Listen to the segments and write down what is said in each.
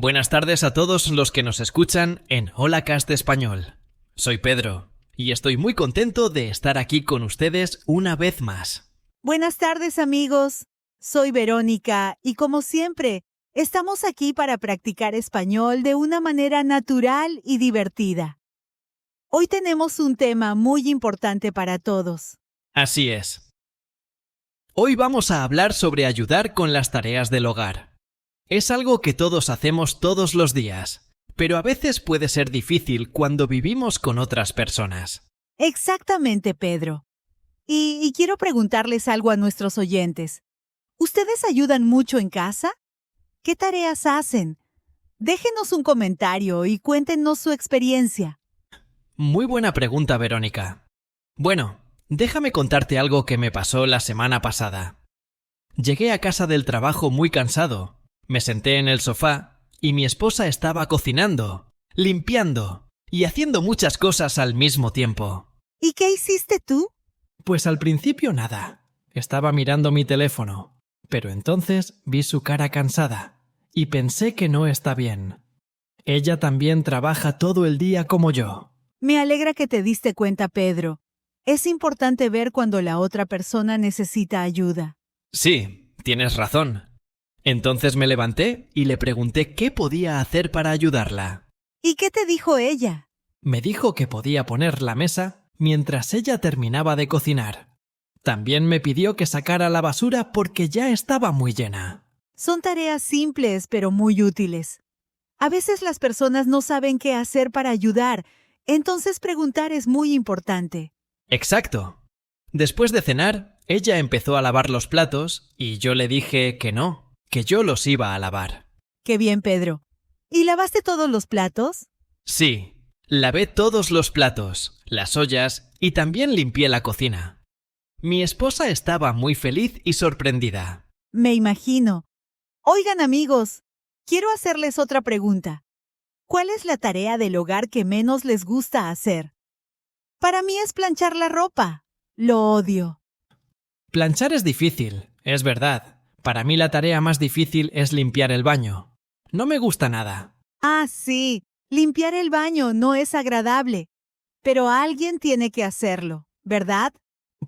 Buenas tardes a todos los que nos escuchan en HolaCast Español. Soy Pedro y estoy muy contento de estar aquí con ustedes una vez más. Buenas tardes, amigos. Soy Verónica y como siempre, estamos aquí para practicar español de una manera natural y divertida. Hoy tenemos un tema muy importante para todos. Así es. Hoy vamos a hablar sobre ayudar con las tareas del hogar. Es algo que todos hacemos todos los días, pero a veces puede ser difícil cuando vivimos con otras personas. Exactamente, Pedro. Y quiero preguntarles algo a nuestros oyentes. ¿Ustedes ayudan mucho en casa? ¿Qué tareas hacen? Déjenos un comentario y cuéntenos su experiencia. Muy buena pregunta, Verónica. Bueno, déjame contarte algo que me pasó la semana pasada. Llegué a casa del trabajo muy cansado. Me senté en el sofá y mi esposa estaba cocinando, limpiando y haciendo muchas cosas al mismo tiempo. ¿Y qué hiciste tú? Pues al principio nada. Estaba mirando mi teléfono, pero entonces vi su cara cansada y pensé que no está bien. Ella también trabaja todo el día como yo. Me alegra que te diste cuenta, Pedro. Es importante ver cuando la otra persona necesita ayuda. Sí, tienes razón. Entonces me levanté y le pregunté qué podía hacer para ayudarla. ¿Y qué te dijo ella? Me dijo que podía poner la mesa mientras ella terminaba de cocinar. También me pidió que sacara la basura porque ya estaba muy llena. Son tareas simples pero muy útiles. A veces las personas no saben qué hacer para ayudar, entonces preguntar es muy importante. Exacto. Después de cenar, ella empezó a lavar los platos y yo le dije que no, que yo los iba a lavar. Qué bien, Pedro. ¿Y lavaste todos los platos? Sí, lavé todos los platos, las ollas y también limpié la cocina. Mi esposa estaba muy feliz y sorprendida. Me imagino. Oigan, amigos, quiero hacerles otra pregunta. ¿Cuál es la tarea del hogar que menos les gusta hacer? Para mí es planchar la ropa. Lo odio. Planchar es difícil, es verdad. Para mí la tarea más difícil es limpiar el baño. No me gusta nada. Ah, sí. Limpiar el baño no es agradable. Pero alguien tiene que hacerlo, ¿verdad?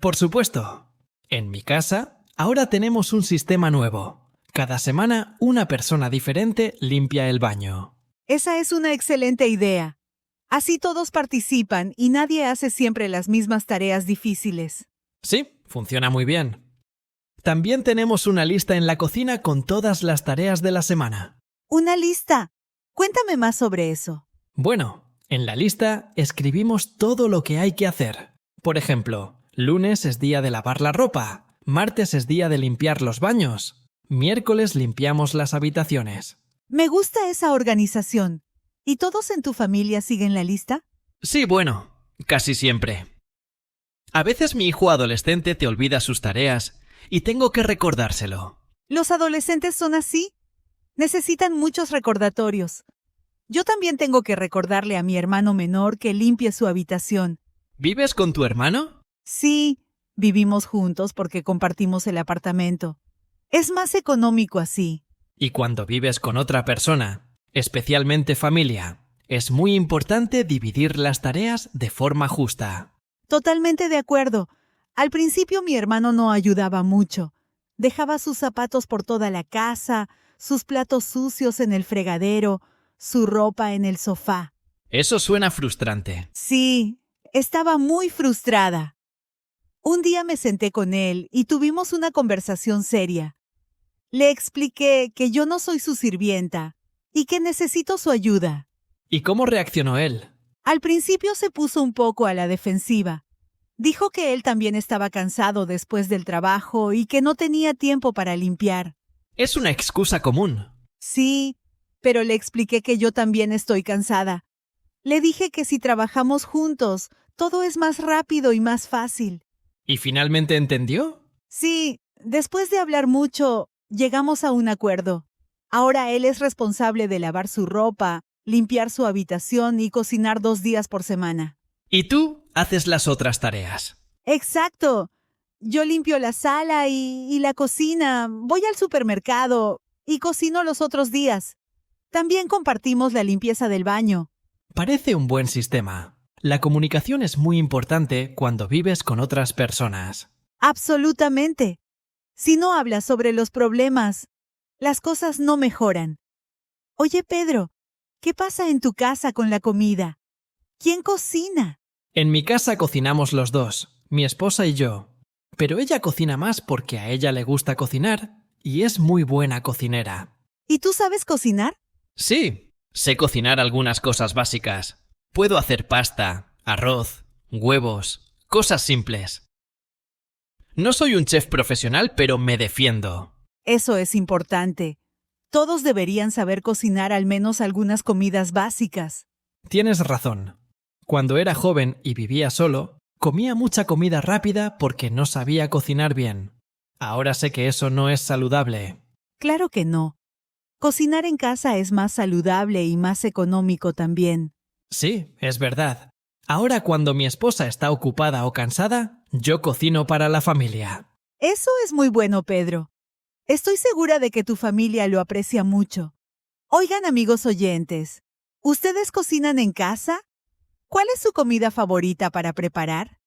Por supuesto. En mi casa, ahora tenemos un sistema nuevo. Cada semana, una persona diferente limpia el baño. Esa es una excelente idea. Así todos participan y nadie hace siempre las mismas tareas difíciles. Sí, funciona muy bien. También tenemos una lista en la cocina con todas las tareas de la semana. ¿Una lista? Cuéntame más sobre eso. Bueno, en la lista escribimos todo lo que hay que hacer. Por ejemplo, lunes es día de lavar la ropa, martes es día de limpiar los baños, miércoles limpiamos las habitaciones. Me gusta esa organización. ¿Y todos en tu familia siguen la lista? Sí, bueno, casi siempre. A veces mi hijo adolescente te olvida sus tareas y tengo que recordárselo. Los adolescentes son así. Necesitan muchos recordatorios. Yo también tengo que recordarle a mi hermano menor que limpie su habitación. ¿Vives con tu hermano? Sí, vivimos juntos porque compartimos el apartamento. Es más económico así. Y cuando vives con otra persona, especialmente familia, es muy importante dividir las tareas de forma justa. Totalmente de acuerdo. Al principio mi hermano no ayudaba mucho. Dejaba sus zapatos por toda la casa, sus platos sucios en el fregadero, su ropa en el sofá. Eso suena frustrante. Sí, estaba muy frustrada. Un día me senté con él y tuvimos una conversación seria. Le expliqué que yo no soy su sirvienta y que necesito su ayuda. ¿Y cómo reaccionó él? Al principio se puso un poco a la defensiva. Dijo que él también estaba cansado después del trabajo y que no tenía tiempo para limpiar. Es una excusa común. Sí, pero le expliqué que yo también estoy cansada. Le dije que si trabajamos juntos, todo es más rápido y más fácil. ¿Y finalmente entendió? Sí, después de hablar mucho, llegamos a un acuerdo. Ahora él es responsable de lavar su ropa, limpiar su habitación y cocinar 2 días por semana. Y tú haces las otras tareas. Exacto. Yo limpio la sala y la cocina, voy al supermercado y cocino los otros días. También compartimos la limpieza del baño. Parece un buen sistema. La comunicación es muy importante cuando vives con otras personas. Absolutamente. Si no hablas sobre los problemas, las cosas no mejoran. Oye, Pedro, ¿qué pasa en tu casa con la comida? ¿Quién cocina? En mi casa cocinamos los dos, mi esposa y yo. Pero ella cocina más porque a ella le gusta cocinar y es muy buena cocinera. ¿Y tú sabes cocinar? Sí, sé cocinar algunas cosas básicas. Puedo hacer pasta, arroz, huevos, cosas simples. No soy un chef profesional, pero me defiendo. Eso es importante. Todos deberían saber cocinar al menos algunas comidas básicas. Tienes razón. Cuando era joven y vivía solo, comía mucha comida rápida porque no sabía cocinar bien. Ahora sé que eso no es saludable. Claro que no. Cocinar en casa es más saludable y más económico también. Sí, es verdad. Ahora cuando mi esposa está ocupada o cansada, yo cocino para la familia. Eso es muy bueno, Pedro. Estoy segura de que tu familia lo aprecia mucho. Oigan, amigos oyentes, ¿ustedes cocinan en casa? ¿Cuál es su comida favorita para preparar?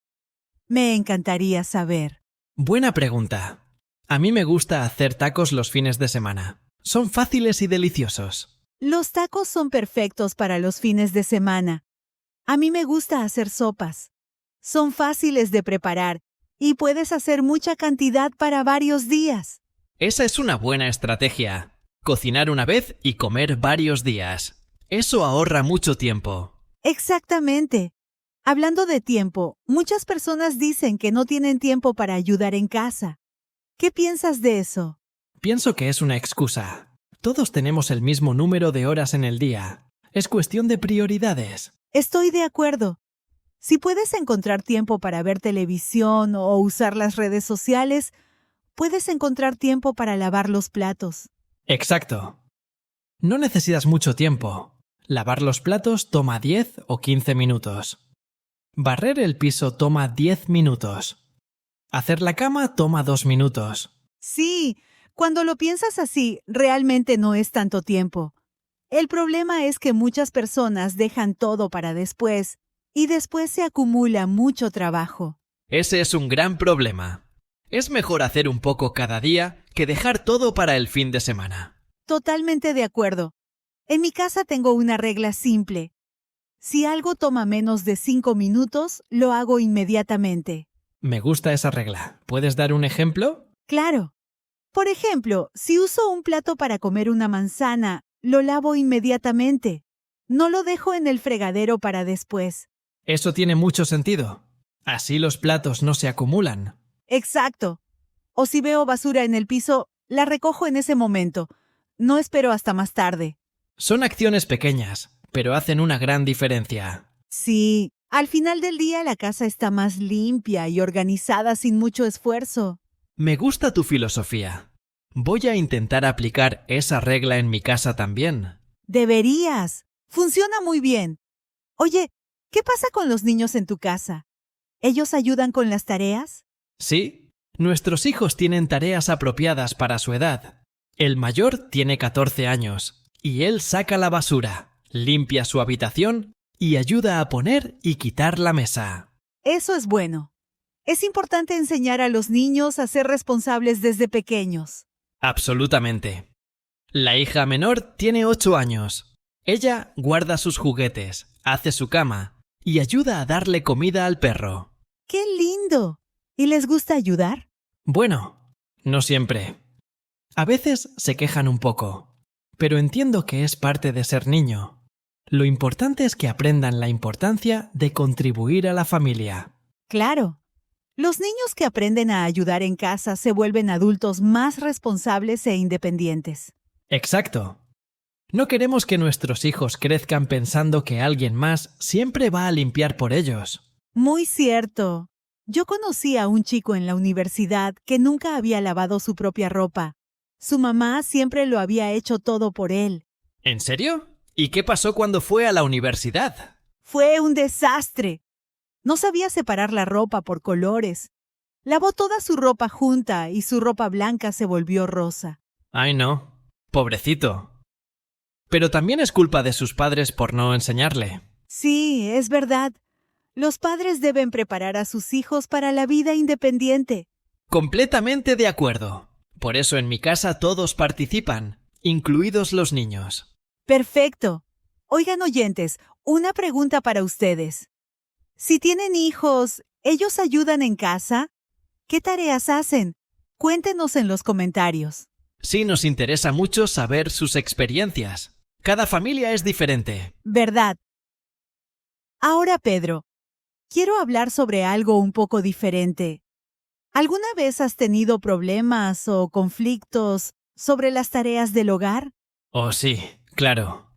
Me encantaría saber. Buena pregunta. A mí me gusta hacer tacos los fines de semana. Son fáciles y deliciosos. Los tacos son perfectos para los fines de semana. A mí me gusta hacer sopas. Son fáciles de preparar y puedes hacer mucha cantidad para varios días. Esa es una buena estrategia. Cocinar una vez y comer varios días. Eso ahorra mucho tiempo. Exactamente. Hablando de tiempo, muchas personas dicen que no tienen tiempo para ayudar en casa. ¿Qué piensas de eso? Pienso que es una excusa. Todos tenemos el mismo número de horas en el día. Es cuestión de prioridades. Estoy de acuerdo. Si puedes encontrar tiempo para ver televisión o usar las redes sociales, puedes encontrar tiempo para lavar los platos. Exacto. No necesitas mucho tiempo. Lavar los platos toma 10 o 15 minutos. Barrer el piso toma 10 minutos. Hacer la cama toma 2 minutos. Sí, cuando lo piensas así, realmente no es tanto tiempo. El problema es que muchas personas dejan todo para después y después se acumula mucho trabajo. Ese es un gran problema. Es mejor hacer un poco cada día que dejar todo para el fin de semana. Totalmente de acuerdo. En mi casa tengo una regla simple. Si algo toma menos de 5 minutos, lo hago inmediatamente. Me gusta esa regla. ¿Puedes dar un ejemplo? Claro. Por ejemplo, si uso un plato para comer una manzana, lo lavo inmediatamente. No lo dejo en el fregadero para después. Eso tiene mucho sentido. Así los platos no se acumulan. Exacto. O si veo basura en el piso, la recojo en ese momento. No espero hasta más tarde. Son acciones pequeñas, pero hacen una gran diferencia. Sí, al final del día la casa está más limpia y organizada sin mucho esfuerzo. Me gusta tu filosofía. Voy a intentar aplicar esa regla en mi casa también. Deberías. Funciona muy bien. Oye, ¿qué pasa con los niños en tu casa? ¿Ellos ayudan con las tareas? Sí, nuestros hijos tienen tareas apropiadas para su edad. El mayor tiene 14 años y él saca la basura, limpia su habitación y ayuda a poner y quitar la mesa. Eso es bueno. Es importante enseñar a los niños a ser responsables desde pequeños. Absolutamente. La hija menor tiene 8 años. Ella guarda sus juguetes, hace su cama y ayuda a darle comida al perro. ¡Qué lindo! ¿Y les gusta ayudar? Bueno, no siempre. A veces se quejan un poco, pero entiendo que es parte de ser niño. Lo importante es que aprendan la importancia de contribuir a la familia. Claro. Los niños que aprenden a ayudar en casa se vuelven adultos más responsables e independientes. Exacto. No queremos que nuestros hijos crezcan pensando que alguien más siempre va a limpiar por ellos. Muy cierto. Yo conocí a un chico en la universidad que nunca había lavado su propia ropa. Su mamá siempre lo había hecho todo por él. ¿En serio? ¿Y qué pasó cuando fue a la universidad? Fue un desastre. No sabía separar la ropa por colores. Lavó toda su ropa junta y su ropa blanca se volvió rosa. Ay, no. Pobrecito. Pero también es culpa de sus padres por no enseñarle. Sí, es verdad. Los padres deben preparar a sus hijos para la vida independiente. Completamente de acuerdo. Por eso en mi casa todos participan, incluidos los niños. Perfecto. Oigan, oyentes, una pregunta para ustedes. Si tienen hijos, ¿ellos ayudan en casa? ¿Qué tareas hacen? Cuéntenos en los comentarios. Sí, nos interesa mucho saber sus experiencias. Cada familia es diferente. ¿Verdad? Ahora, Pedro, quiero hablar sobre algo un poco diferente. ¿Alguna vez has tenido problemas o conflictos sobre las tareas del hogar? Oh, sí, claro.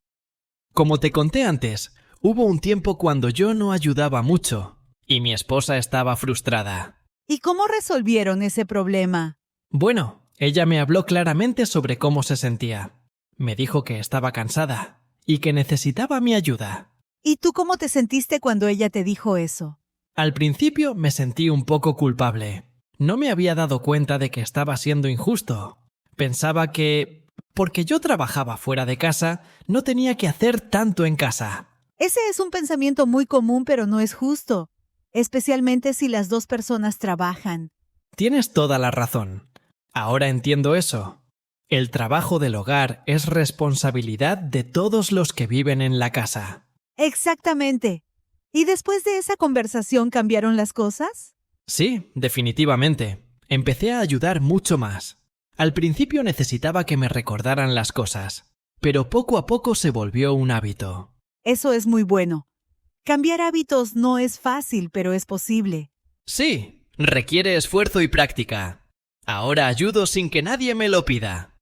Como te conté antes, hubo un tiempo cuando yo no ayudaba mucho y mi esposa estaba frustrada. ¿Y cómo resolvieron ese problema? Bueno, ella me habló claramente sobre cómo se sentía. Me dijo que estaba cansada y que necesitaba mi ayuda. ¿Y tú cómo te sentiste cuando ella te dijo eso? Al principio me sentí un poco culpable. No me había dado cuenta de que estaba siendo injusto. Pensaba que, porque yo trabajaba fuera de casa, no tenía que hacer tanto en casa. Ese es un pensamiento muy común, pero no es justo, especialmente si las dos personas trabajan. Tienes toda la razón. Ahora entiendo eso. El trabajo del hogar es responsabilidad de todos los que viven en la casa. Exactamente. ¿Y después de esa conversación cambiaron las cosas? Sí, definitivamente. Empecé a ayudar mucho más. Al principio necesitaba que me recordaran las cosas, pero poco a poco se volvió un hábito. Eso es muy bueno. Cambiar hábitos no es fácil, pero es posible. Sí, requiere esfuerzo y práctica. Ahora ayudo sin que nadie me lo pida.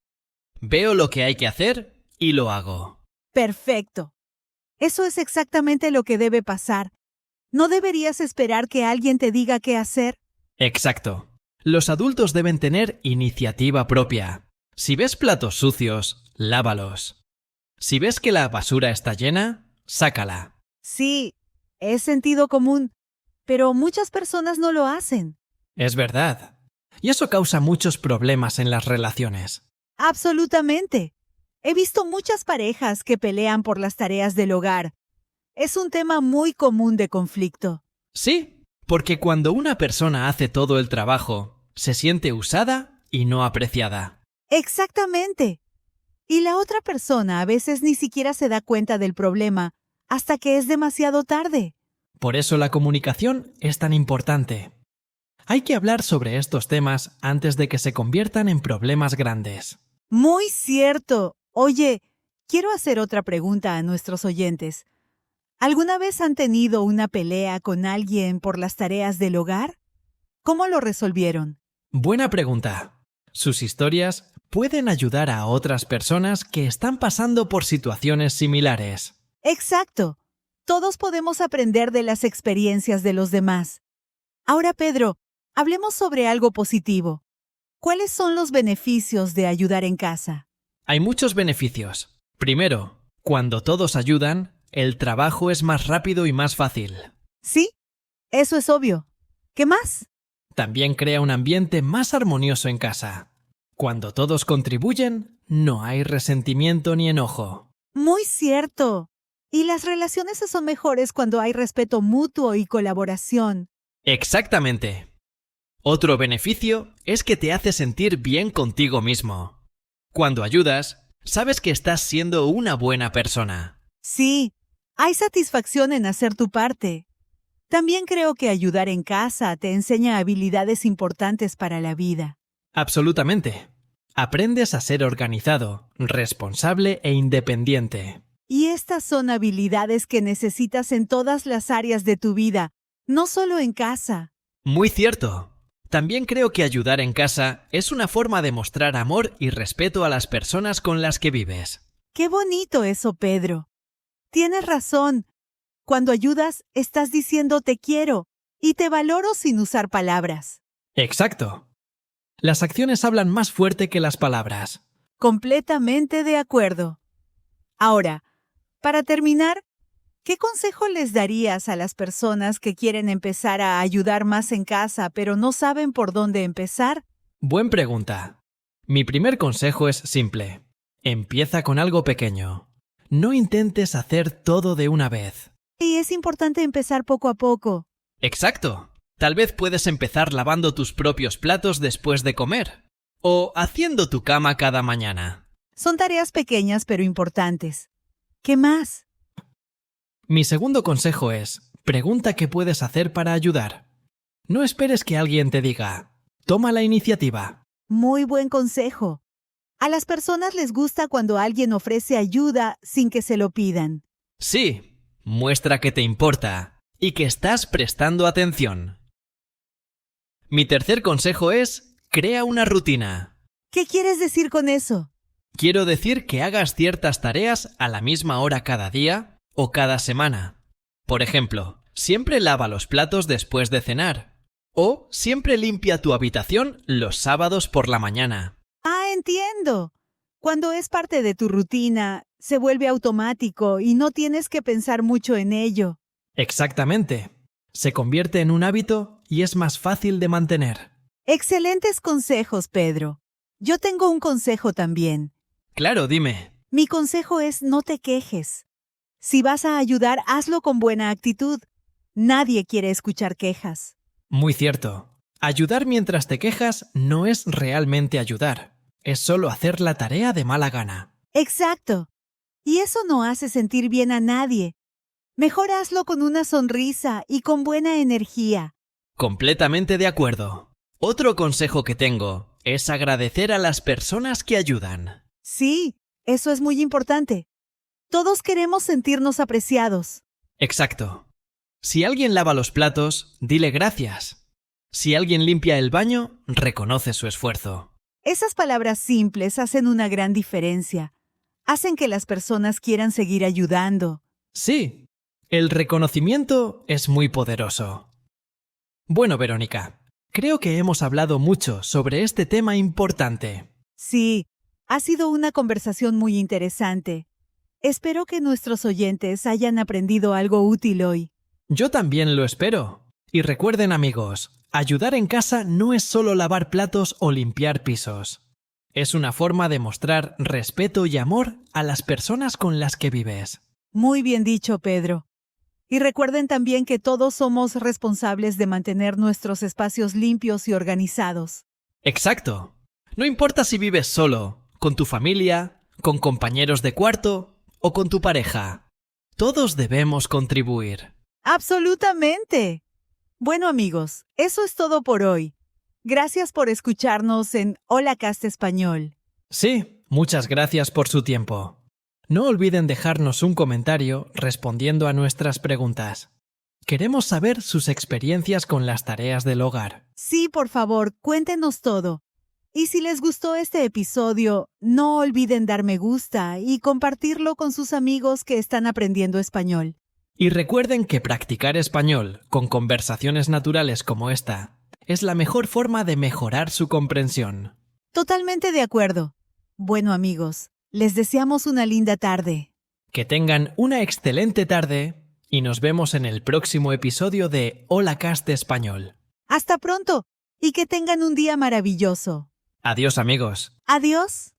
Veo lo que hay que hacer y lo hago. Perfecto. Eso es exactamente lo que debe pasar. ¿No deberías esperar que alguien te diga qué hacer? Exacto. Los adultos deben tener iniciativa propia. Si ves platos sucios, lávalos. Si ves que la basura está llena, sácala. Sí, es sentido común, pero muchas personas no lo hacen. Es verdad. Y eso causa muchos problemas en las relaciones. Absolutamente. He visto muchas parejas que pelean por las tareas del hogar. Es un tema muy común de conflicto. Sí, porque cuando una persona hace todo el trabajo, se siente usada y no apreciada. Exactamente. Y la otra persona a veces ni siquiera se da cuenta del problema hasta que es demasiado tarde. Por eso la comunicación es tan importante. Hay que hablar sobre estos temas antes de que se conviertan en problemas grandes. Muy cierto. Oye, quiero hacer otra pregunta a nuestros oyentes. ¿Alguna vez han tenido una pelea con alguien por las tareas del hogar? ¿Cómo lo resolvieron? Buena pregunta. Sus historias pueden ayudar a otras personas que están pasando por situaciones similares. Exacto. Todos podemos aprender de las experiencias de los demás. Ahora, Pedro, hablemos sobre algo positivo. ¿Cuáles son los beneficios de ayudar en casa? Hay muchos beneficios. Primero, cuando todos ayudan, el trabajo es más rápido y más fácil. Sí, eso es obvio. ¿Qué más? También crea un ambiente más armonioso en casa. Cuando todos contribuyen, no hay resentimiento ni enojo. Muy cierto. Y las relaciones son mejores cuando hay respeto mutuo y colaboración. Exactamente. Otro beneficio es que te hace sentir bien contigo mismo. Cuando ayudas, sabes que estás siendo una buena persona. Sí, hay satisfacción en hacer tu parte. También creo que ayudar en casa te enseña habilidades importantes para la vida. Absolutamente. Aprendes a ser organizado, responsable e independiente. Y estas son habilidades que necesitas en todas las áreas de tu vida, no solo en casa. Muy cierto. También creo que ayudar en casa es una forma de mostrar amor y respeto a las personas con las que vives. ¡Qué bonito eso, Pedro! Tienes razón. Cuando ayudas, estás diciendo te quiero y te valoro sin usar palabras. Exacto. Las acciones hablan más fuerte que las palabras. Completamente de acuerdo. Ahora, para terminar, ¿qué consejo les darías a las personas que quieren empezar a ayudar más en casa, pero no saben por dónde empezar? Buen pregunta. Mi primer consejo es simple. Empieza con algo pequeño. No intentes hacer todo de una vez. Y es importante empezar poco a poco. Exacto. Tal vez puedes empezar lavando tus propios platos después de comer. O haciendo tu cama cada mañana. Son tareas pequeñas pero importantes. ¿Qué más? Mi segundo consejo es, pregunta qué puedes hacer para ayudar. No esperes que alguien te diga, toma la iniciativa. Muy buen consejo. A las personas les gusta cuando alguien ofrece ayuda sin que se lo pidan. Sí, muestra que te importa y que estás prestando atención. Mi tercer consejo es, crea una rutina. ¿Qué quieres decir con eso? Quiero decir que hagas ciertas tareas a la misma hora cada día o cada semana. Por ejemplo, siempre lava los platos después de cenar. O siempre limpia tu habitación los sábados por la mañana. Ah, entiendo. Cuando es parte de tu rutina, se vuelve automático y no tienes que pensar mucho en ello. Exactamente. Se convierte en un hábito y es más fácil de mantener. Excelentes consejos, Pedro. Yo tengo un consejo también. Claro, dime. Mi consejo es no te quejes. Si vas a ayudar, hazlo con buena actitud. Nadie quiere escuchar quejas. Muy cierto. Ayudar mientras te quejas no es realmente ayudar. Es solo hacer la tarea de mala gana. Exacto. Y eso no hace sentir bien a nadie. Mejor hazlo con una sonrisa y con buena energía. Completamente de acuerdo. Otro consejo que tengo es agradecer a las personas que ayudan. Sí, eso es muy importante. Todos queremos sentirnos apreciados. Exacto. Si alguien lava los platos, dile gracias. Si alguien limpia el baño, reconoce su esfuerzo. Esas palabras simples hacen una gran diferencia. Hacen que las personas quieran seguir ayudando. Sí, el reconocimiento es muy poderoso. Bueno, Verónica, creo que hemos hablado mucho sobre este tema importante. Sí, ha sido una conversación muy interesante. Espero que nuestros oyentes hayan aprendido algo útil hoy. Yo también lo espero. Y recuerden, amigos, ayudar en casa no es solo lavar platos o limpiar pisos. Es una forma de mostrar respeto y amor a las personas con las que vives. Muy bien dicho, Pedro. Y recuerden también que todos somos responsables de mantener nuestros espacios limpios y organizados. Exacto. No importa si vives solo, con tu familia, con compañeros de cuarto o con tu pareja. Todos debemos contribuir. ¡Absolutamente! Bueno, amigos, eso es todo por hoy. Gracias por escucharnos en Hola Cast Español. Sí, muchas gracias por su tiempo. No olviden dejarnos un comentario respondiendo a nuestras preguntas. Queremos saber sus experiencias con las tareas del hogar. Sí, por favor, cuéntenos todo. Y si les gustó este episodio, no olviden dar me gusta y compartirlo con sus amigos que están aprendiendo español. Y recuerden que practicar español con conversaciones naturales como esta es la mejor forma de mejorar su comprensión. Totalmente de acuerdo. Bueno, amigos, les deseamos una linda tarde. Que tengan una excelente tarde y nos vemos en el próximo episodio de Hola Cast Español. Hasta pronto y que tengan un día maravilloso. Adiós, amigos. Adiós.